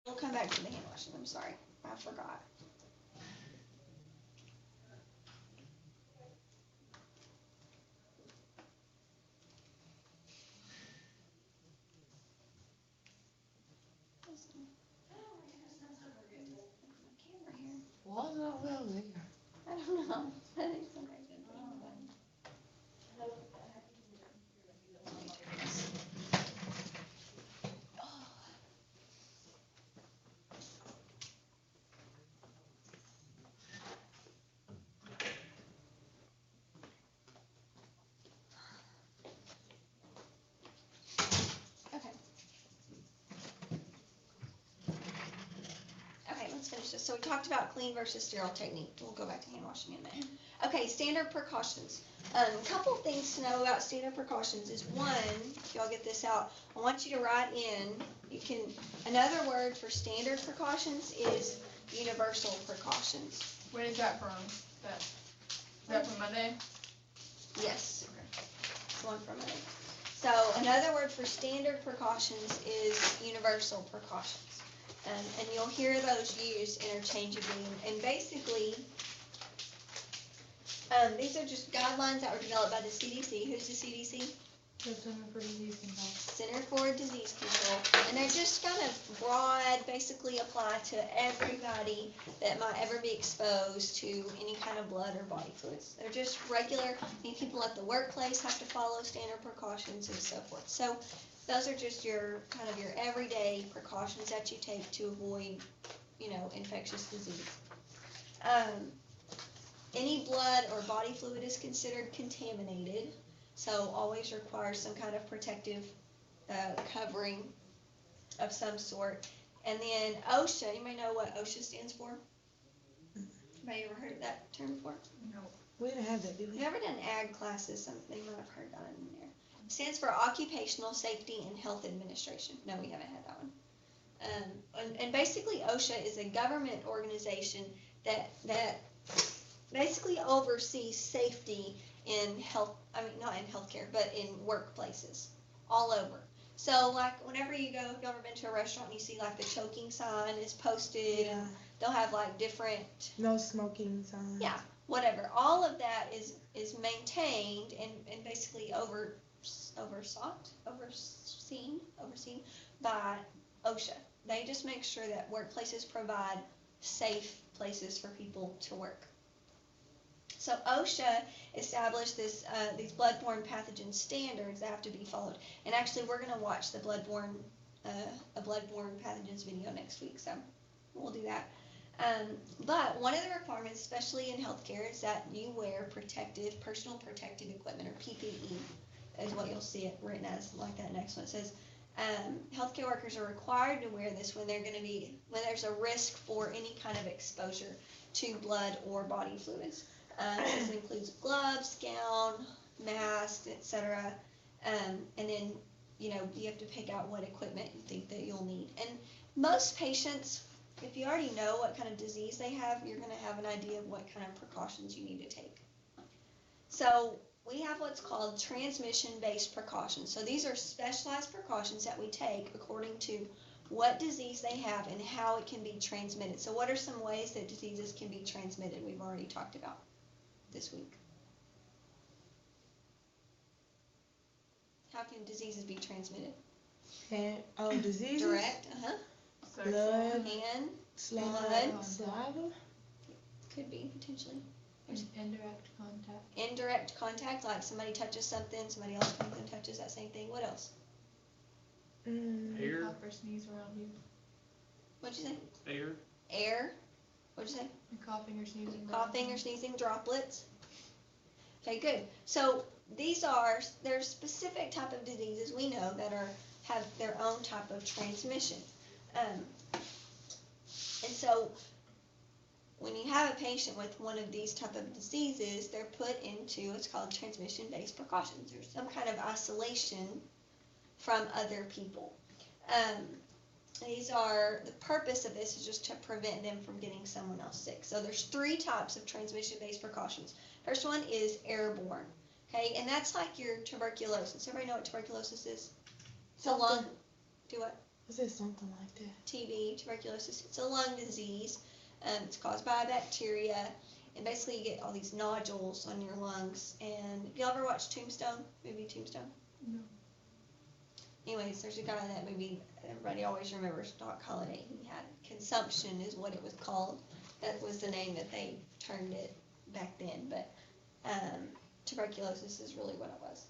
We'll come back to the hand washing. I'm sorry. I forgot. Why is that well there? I don't know. I think somebody's been pushing the button. Okay. Okay, let's finish this. So we talked about clean versus sterile technique. We'll go back to hand washing in a minute. Okay, standard precautions. Couple things to know about standard precautions is one, if y'all get this out, I want you to write in, another word for standard precautions is universal precautions. When is that from? Is that from Monday? Yes. It's one from it. So another word for standard precautions is universal precautions. And you'll hear those used interchangeably. And basically, these are just guidelines that were developed by the CDC. Who's the CDC? The Center for Disease Control. Center for Disease Control. And they're just kind of broad, basically apply to everybody that might ever be exposed to any kind of blood or body fluids. They're just regular. People at the workplace have to follow standard precautions and so forth. So those are just your kind of your everyday precautions that you take to avoid, infectious disease. Any blood or body fluid is considered contaminated, so always requires some kind of protective covering of some sort. And then OSHA, you may know what OSHA stands for? Anybody ever heard of that term before? No. We didn't have that, did we? If you've ever done ag classes, they might have heard that in there. It stands for Occupational Safety and Health Administration. No, we haven't had that one. And basically OSHA is a government organization that basically oversees safety in health, not in healthcare, but in workplaces all over. So like whenever you go, if you've ever been to a restaurant and you see like the choking sign is posted, Yeah. they'll have like different, No smoking signs. yeah, whatever. All of that is maintained and basically overseen by OSHA. They just make sure that workplaces provide safe places for people to work. So OSHA established these bloodborne pathogen standards that have to be followed. And actually, we're going to watch the bloodborne pathogens video next week, so we'll do that. But one of the requirements, especially in healthcare, is that you wear personal protective equipment, or PPE, is what you'll see it written as, like that next one. It says, healthcare workers are required to wear this when there's a risk for any kind of exposure to blood or body fluids. This includes gloves, gown, mask, etc. And then, you have to pick out what equipment you think that you'll need. And most patients, if you already know what kind of disease they have, you're going to have an idea of what kind of precautions you need to take. So we have what's called transmission-based precautions. So these are specialized precautions that we take according to what disease they have and how it can be transmitted. So what are some ways that diseases can be transmitted? We've already talked about this week. How can diseases be transmitted? And diseases? Direct, Blood, hand, saliva. could be potentially. Indirect contact. Indirect contact, like somebody touches something, somebody else comes and touches that same thing. What else? Air. Cough or sneeze around you. What'd you say? Air. Air. What'd you say? Coughing or sneezing. Coughing or sneezing droplets. Okay, good. So there's specific type of diseases we know that have their own type of transmission. And so when you have a patient with one of these type of diseases, they're put into what's called transmission-based precautions. There's some kind of isolation from other people. The purpose of this is just to prevent them from getting someone else sick. So there's 3 types of transmission-based precautions. First one is airborne, okay, and that's like your tuberculosis. Everybody know what tuberculosis is? Do what? Was it something like that? TB, tuberculosis. It's a lung disease. It's caused by a bacteria, and basically you get all these nodules on your lungs. And y'all ever watch Tombstone? Movie Tombstone? No. Anyways, there's a guy in that movie. Everybody always remembers Doc Holliday. He had consumption, is what it was called. That was the name that they turned it back then. But tuberculosis is really what it was.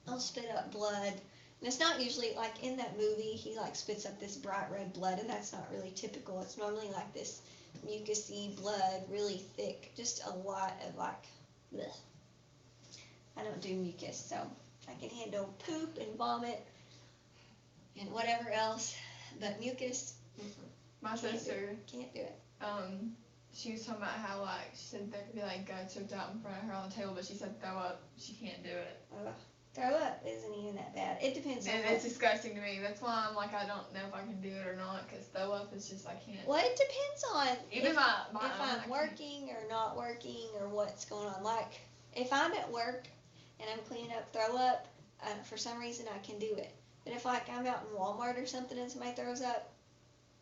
They'll spit up blood. And it's not usually, like in that movie, he like spits up this bright red blood, and that's not really typical. It's normally like this mucousy blood, really thick, just a lot of like, bleh. I don't do mucus, so I can handle poop and vomit and whatever else, but mucus, My Can't do sister, can't do it. she was talking about how like she said there could be like guts choked out in front of her on the table, but she said throw up, she can't do it. Throw up isn't even that bad. It depends on And what. it's disgusting to me. That's why I'm like I don't know if I can do it or not, cause throw up is just I can't. Well, it depends on Even if, my if own, I I'm can't. working or not working or what's going on. Like, if I'm at work and I'm cleaning up throw up, for some reason I can do it. But if like I'm out in Walmart or something and somebody throws up,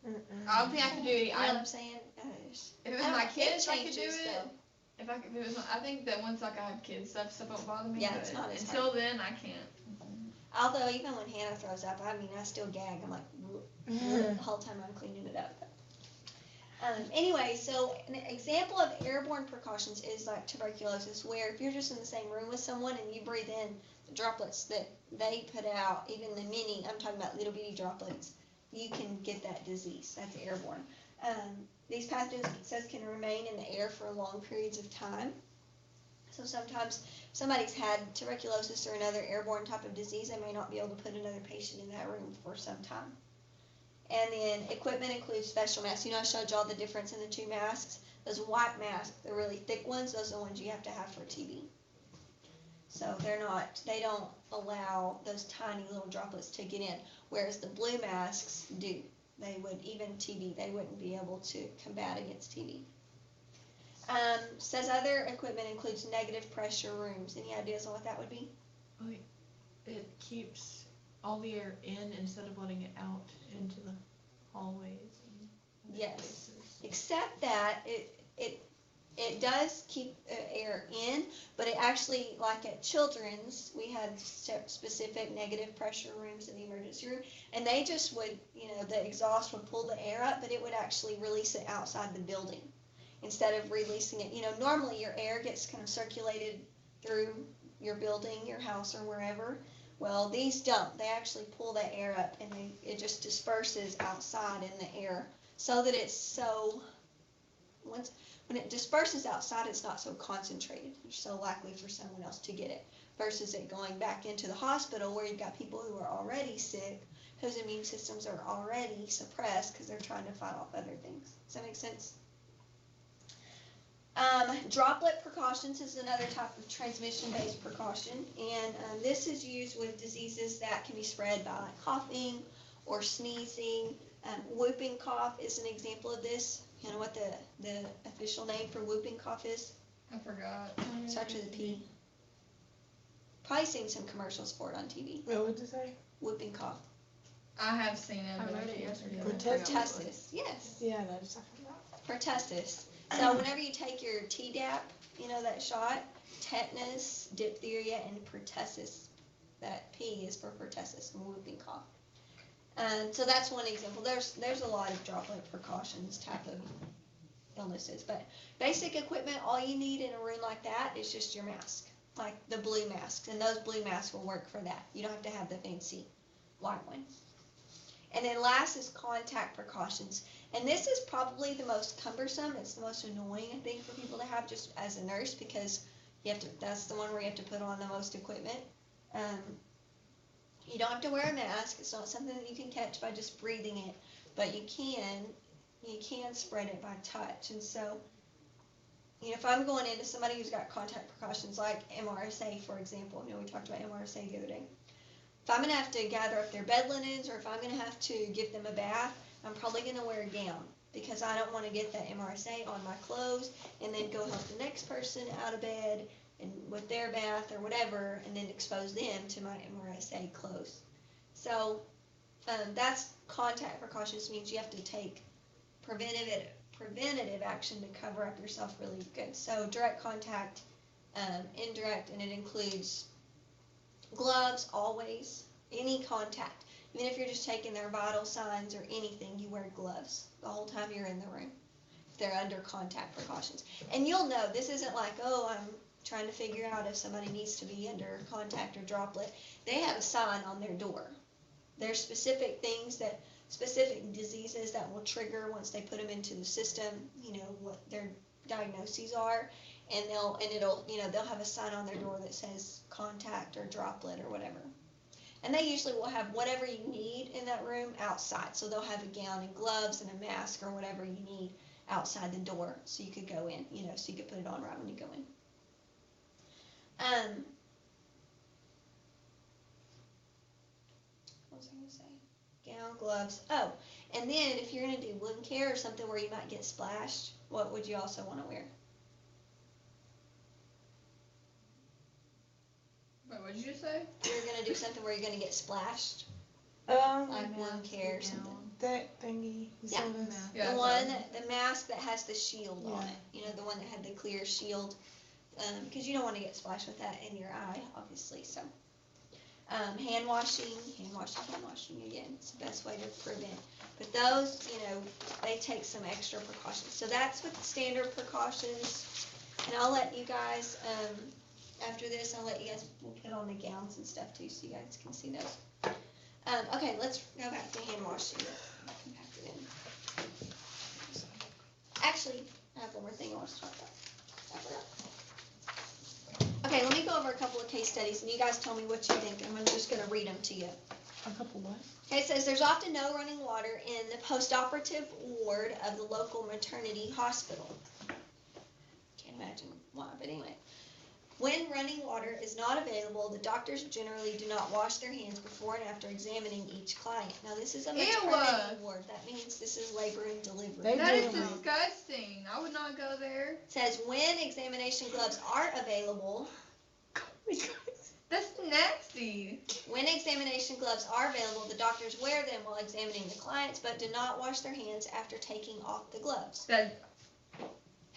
I don't think I could do it. you know what I'm saying? If it was I don't my know, kids, it I could do changes, it. though. If it was, I think that once like I have kids, stuff don't bother me. Yeah, but it's not as until then, I can't. Although even when Hannah throws up, I mean I still gag. I'm like the whole time I'm cleaning it up. Anyway, so an example of airborne precautions is like tuberculosis, where if you're just in the same room with someone and you breathe in the droplets that they put out, even the mini, I'm talking about little bitty droplets, you can get that disease. That's airborne. These pathogens, it says, can remain in the air for long periods of time. So sometimes if somebody's had tuberculosis or another airborne type of disease, they may not be able to put another patient in that room for some time. And then equipment includes special masks. You know I showed y'all the difference in the two masks? Those white masks, the really thick ones, those are the ones you have to have for TB. So they don't allow those tiny little droplets to get in, whereas the blue masks do. They would, even TB, they wouldn't be able to combat against TB. Says other equipment includes negative pressure rooms. Any ideas on what that would be? It keeps all the air in instead of letting it out into the hallways and Yes. places. Except that it does keep air in, but it actually, like at Children's, we had specific negative pressure rooms in the emergency room, and they just would, the exhaust would pull the air up, but it would actually release it outside the building instead of releasing it. Normally your air gets kind of circulated through your building, your house, or wherever. Well, these don't. They actually pull that air up, and it just disperses outside in the air, so that it's when it disperses outside, it's not so concentrated. It's so likely for someone else to get it, versus it going back into the hospital where you've got people who are already sick, whose immune systems are already suppressed because they're trying to fight off other things. Does that make sense? Droplet precautions is another type of transmission-based precaution, and this is used with diseases that can be spread by like or sneezing. Whooping cough is an example of this. You know what the official name for whooping cough is? I forgot. Starts with a P. Probably seen some commercials for it on TV. What would you say? Whooping cough. I have seen it. I but read it can't yesterday. remember. Pertussis. Yes. Yeah, that's talking about. Pertussis. So whenever you take your Tdap, that shot, tetanus, diphtheria, and pertussis. That P is for pertussis and whooping cough. So that's one example. There's a lot of droplet precautions type of illnesses, but basic equipment, all you need in a room like that is just your mask, like the blue masks, and those blue masks will work for that. You don't have to have the fancy white one. And then last is contact precautions, and this is probably the most cumbersome. It's the most annoying, I think, for people to have just as a nurse, because that's the one where you have to put on the most equipment. You don't have to wear a mask. It's not something that you can catch by just breathing it, but you can spread it by touch. And so, if I'm going into somebody who's got contact precautions like MRSA, for example, we talked about MRSA the other day. If I'm going to have to gather up their bed linens, or if I'm going to have to give them a bath, I'm probably going to wear a gown, because I don't want to get that MRSA on my clothes and then go help the next person out of bed and with their bath or whatever, and then expose them to my MRSA clothes. So That's contact precautions, means you have to take preventative action to cover up yourself really good. So direct contact, indirect, and it includes gloves always, any contact. Even if you're just taking their vital signs or anything, you wear gloves the whole time you're in the room. They're under contact precautions. And you'll know, this isn't like, oh, I'm trying to figure out if somebody needs to be under contact or droplet. They have a sign on their door. There's specific diseases that will trigger once they put them into the system, what their diagnoses are, and they'll have a sign on their door that says contact or droplet or whatever. And they usually will have whatever you need in that room outside. So they'll have a gown and gloves and a mask or whatever you need outside the door, so you could go in, so you could put it on right when you go in. What was I going to say? Gown, gloves. Oh, and then if you're going to do wound care or something where you might get splashed, what would you also want to wear? Wait, what did you just say? You're going to do something where you're going to get splashed, Um, like wound care or something. that thingy. You Yeah. said us. Yeah, The mask that has the shield on it. The one that had the clear shield. Because you don't want to get splashed with that in your eye, obviously. So, hand washing again. It's the best way to prevent. But those, they take some extra precautions. So that's with the standard precautions. And I'll let you guys, after this, we'll put on the gowns and stuff too, so you guys can see those. Okay, let's go back to hand washing. Actually, I have one more thing I want to talk about. I forgot. Okay, let me go over a couple of case studies, and you guys tell me what you think. I'm just going to read them to you. A couple what? Okay, it says there's often no running water in the post-operative ward of the local maternity hospital. Can't imagine why, but anyway. When running water is not available, the doctors generally do not wash their hands before and after examining each client. Now, this is a maternity ward. That means this is labor and delivery. That is disgusting. I would not go there. It says when examination gloves are available. That's nasty. When examination gloves are available, the doctors wear them while examining the clients, but do not wash their hands after taking off the gloves.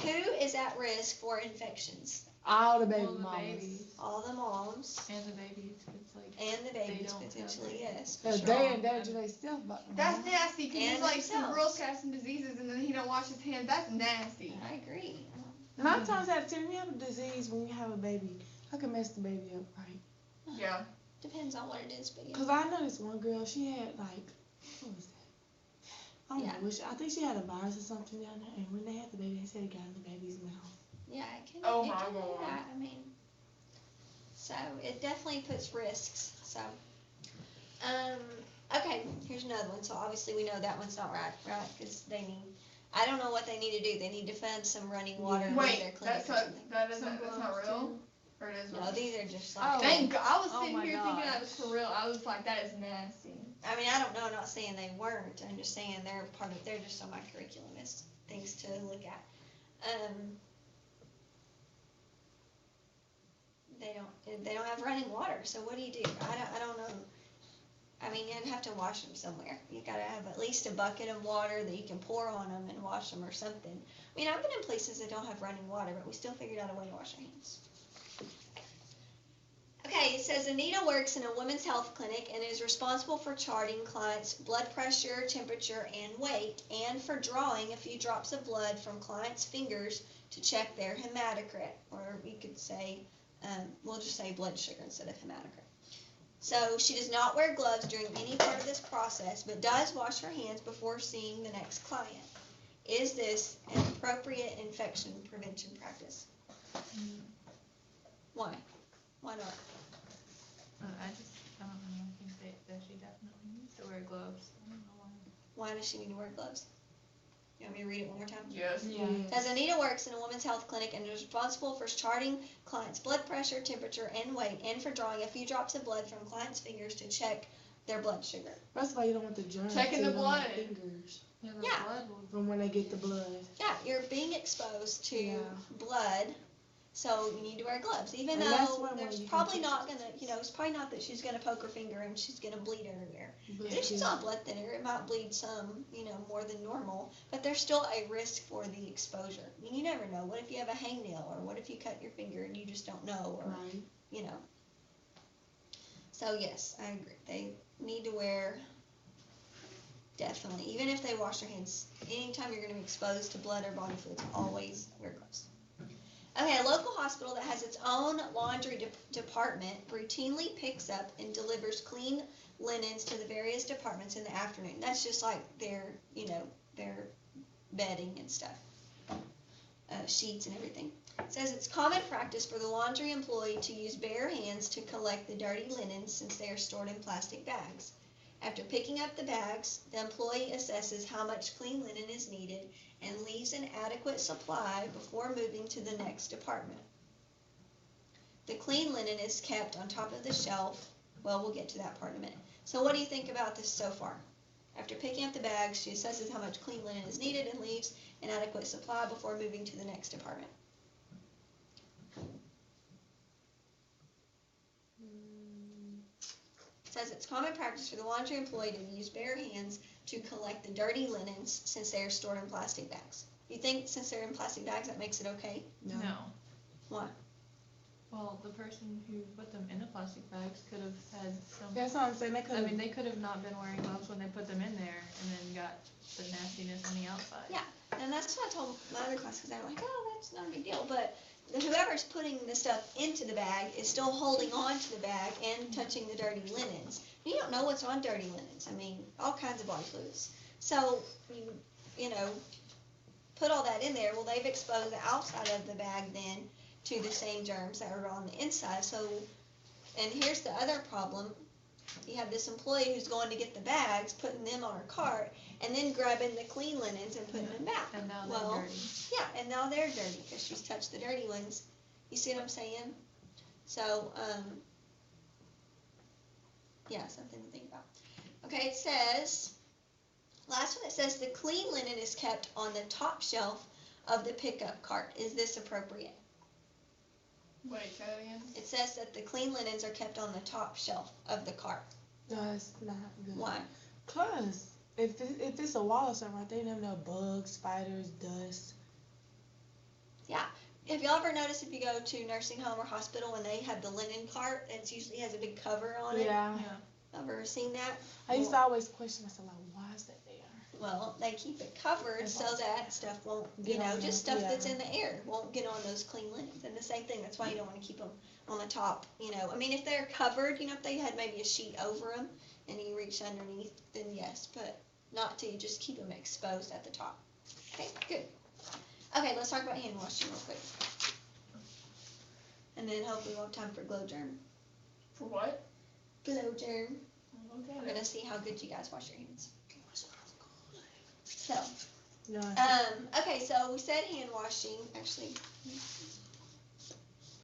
Who is at risk for infections? All the baby All the mamas. babies. All the moms. And the babies, it's like And the babies, don't potentially, have yes. Cause they endanger themselves. That's nasty, because And he's like some themselves. girls catching diseases and then he don't wash his hands. That's nasty. I agree. And I'm times out of 10, we have a disease when you have a baby. I can mess the baby up, right? Yeah. Depends on what it is, but yeah. Cause I know this one girl, she had like, what was that? I don't know, I think she had a virus or something down there, and when they had the baby, they said it got in the baby's mouth. Yeah, it can, Oh it my can do God. that. I mean, so it definitely puts risks. So, okay, here's another one. So obviously we know that one's not right? Because I don't know what they need to do. They need to fund some running water in Wait, their clinic that's or something. that's not real? Or it is real? No, these are just like. Oh. Thank God. I was Oh sitting my here thinking that gosh. was for real. I was like, that is nasty. I mean, I don't know. I'm not saying they weren't. I'm just saying they're just on my curriculum as things to look at. They don't have running water. So what do you do? I don't know. I mean, you'd have to wash them somewhere. You gotta have at least a bucket of water that you can pour on them and wash them or something. I mean, I've been in places that don't have running water, but we still figured out a way to wash our hands. Okay, it says Anita works in a women's health clinic and is responsible for charting clients' blood pressure, temperature, and weight, and for drawing a few drops of blood from clients' fingers to check their hematocrit, or you could say, we'll just say blood sugar instead of hematocrit. So she does not wear gloves during any part of this process, but does wash her hands before seeing the next client. Is this an appropriate infection prevention practice? Why? Why not? I don't know. I think that she definitely needs to wear gloves. I don't know why. Why does she need to wear gloves? You want me to read it one more time? Yes. Yeah. As Anita works in a women's health clinic and is responsible for charting clients' blood pressure, temperature, and weight, and for drawing a few drops of blood from clients' fingers to check their blood sugar. That's why you don't want the germs Checking the on blood. your fingers Yeah, the Yeah. blood will from when they get the blood. Yeah, you're being exposed to Yeah. blood So you need to wear gloves, even And that's though one way there's you can probably catch not it. gonna, it's probably not that she's gonna poke her finger and she's gonna bleed everywhere. But But if she's yeah. on blood thinner, it might bleed some, more than normal, but there's still a risk for the exposure. I mean, you never know. What if you have a hangnail, or what if you cut your finger and you just don't know, or, Right. So yes, I agree. They need to wear, definitely, even if they wash their hands, anytime you're gonna be exposed to blood or body fluids, always wear gloves. Okay, a local hospital that has its own laundry department routinely picks up and delivers clean linens to the various departments in the afternoon. That's just like their bedding and stuff, sheets and everything. It says it's common practice for the laundry employee to use bare hands to collect the dirty linens since they are stored in plastic bags. After picking up the bags, the employee assesses how much clean linen is needed and leaves an adequate supply before moving to the next department. The clean linen is kept on top of the shelf. Well, we'll get to that part in a minute. So what do you think about this so far? After picking up the bags, she assesses how much clean linen is needed and leaves an adequate supply before moving to the next department. It says it's common practice for the laundry employee to use bare hands to collect the dirty linens since they are stored in plastic bags. You think since they're in plastic bags that makes it okay? No. Why? Well, the person who put them in the plastic bags could have had some. That's what I'm saying. They could have not been wearing gloves when they put them in there, and then got the nastiness on the outside. Yeah, and that's what I told my other class, because they're like, oh, that's not a big deal. But whoever's putting the stuff into the bag is still holding on to the bag and touching the dirty linens. You don't know what's on dirty linens. I mean, all kinds of body fluids. So, put all that in there. Well, they've exposed the outside of the bag then to the same germs that are on the inside. So, and here's the other problem. You have this employee who's going to get the bags, putting them on her cart, and then grabbing the clean linens and putting them back. And now they're dirty. Yeah, and now they're dirty because she's touched the dirty ones. You see what I'm saying? So, yeah, something to think about. Okay, it says, last one, it says the clean linen is kept on the top shelf of the pickup cart. Is this appropriate? Wait, say that again? It says that the clean linens are kept on the top shelf of the cart. No, it's not good. Why? Cause if it's a wall or something right there, you never know, bugs, spiders, dust. Yeah. Have y'all ever noticed if you go to nursing home or hospital when they have the linen cart, it usually has a big cover on it? Yeah. Ever seen that? I used to always question myself, like, why is that there? Well, they keep it covered so that stuff won't, just stuff that's in the air won't get on those clean linens. And the same thing, that's why you don't want to keep them on the top, I mean, if they're covered, if they had maybe a sheet over them and you reach underneath, then yes, but not to just keep them exposed at the top. Okay, good. Okay, let's talk about hand washing real quick. And then hopefully we'll have time for glow germ. For what? Glow germ. Okay. We're gonna see how good you guys wash your hands. So, No. okay, so we said hand washing. Actually,